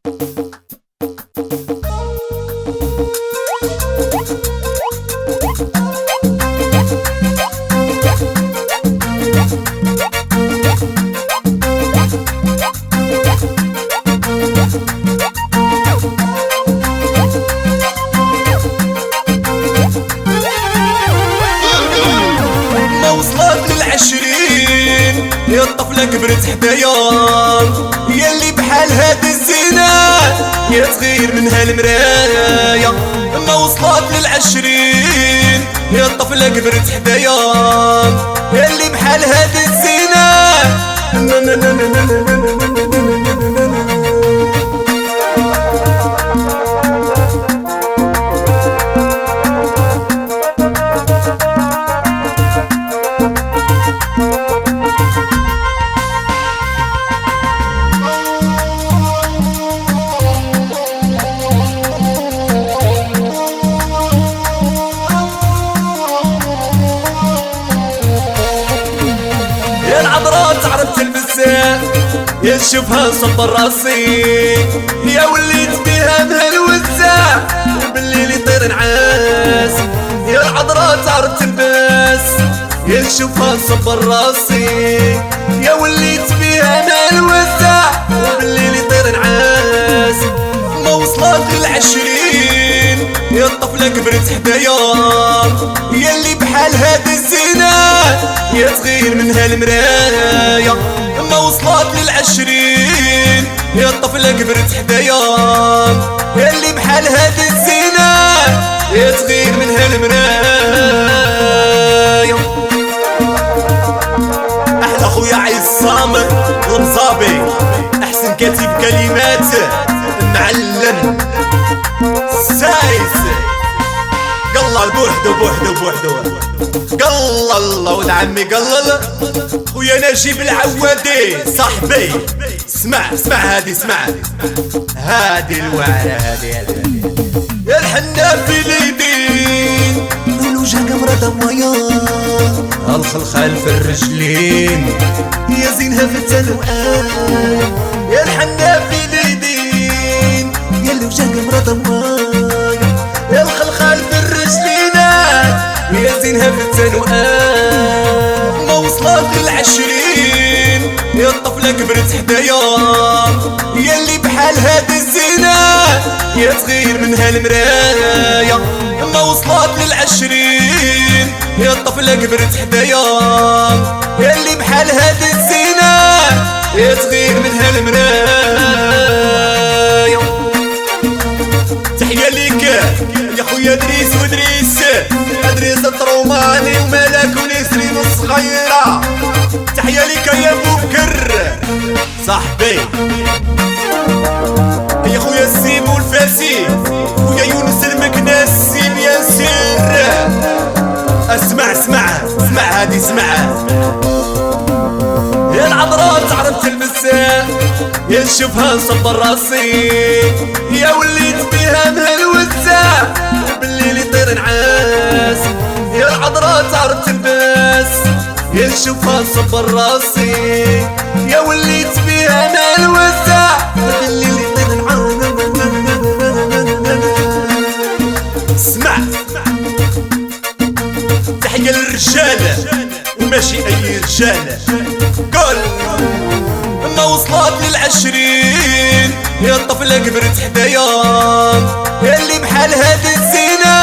يا الطفلة كبرت حدايا، يا اللي بحال هاد الزينة يا تغير منها المرايا. ما وصلت لل20 يا الطفلة كبرت حدايا، يا اللي بحال هاد الزينة. العذراء تعرف تلبسها يا تشوفها صبر راسي، يا وليت بيها مهلوسة وبالليل يطير نعاس. يا العذراء تعرف تلبس يا تشوفها صبر راسي، يا وليت بيها مهلوسة وبالليل يطير نعاس. ما وصلت لل20 يا الطفلة كبرت حدايا، يا اللي بحال هاد الزينة يا تغير منها المرايا. ما وصلت لل20 يا الطفلة كبرت حدايا، يا اللي بحال هاد الزينة يا تغير منها المرايا. احلى خويا عيسى صامر المصابي، احسن كاتب كلمات المعلم سايس. قال بوحدو بوحدو بوحدو، قال الله ولد عمي، قال ويا نجيب العوادي صاحبي. اسمع هادي، اسمع هادي الوعرة، هادي يا الحنا في اليدين والوجه قمرة ضوايا، الخلخال في الرجلين يا زينها في التلوان. يا الحنا في اليدين يا الوجه قمرة ضوايا، يا الخلخال في الرجلين يا زينها في التلوان. ما وصلت لل20 يا الطفلة كبرت حدايا، يا اللي بحال هاد الزينة يا تغير منها المرايا. ما وصلت لل20 يا الطفلة كبرت حدايا، يا اللي بحال هاد الزينة يا تغير منها المرايا. تحية ليك يا خويا دريس ودريس، ادريس الطروماني ومالك ونسرين الصغيرة. تحية ليك يا بوكر صاحبي، يا خويا السيمو الفاسي ويا يونس المكناسي بيان سير. اسمع هادي، اسمع. يا العذراء تعرف تلبسها يا تشوفها صبر راسي، يا وليت بيها مهلوسة وبالليل يطير نعاس. يا العذراء تعرف تلبس يا تشوفها صبر راسي، يا وليت بيها مهلوسة وبالليل يطير نعاس. اسمع، تحية للرجالة وماشي اي رجالة. قول ما وصلت لل20 يا الطفلة كبرت حدايا، يا اللي بحال هاد الزينة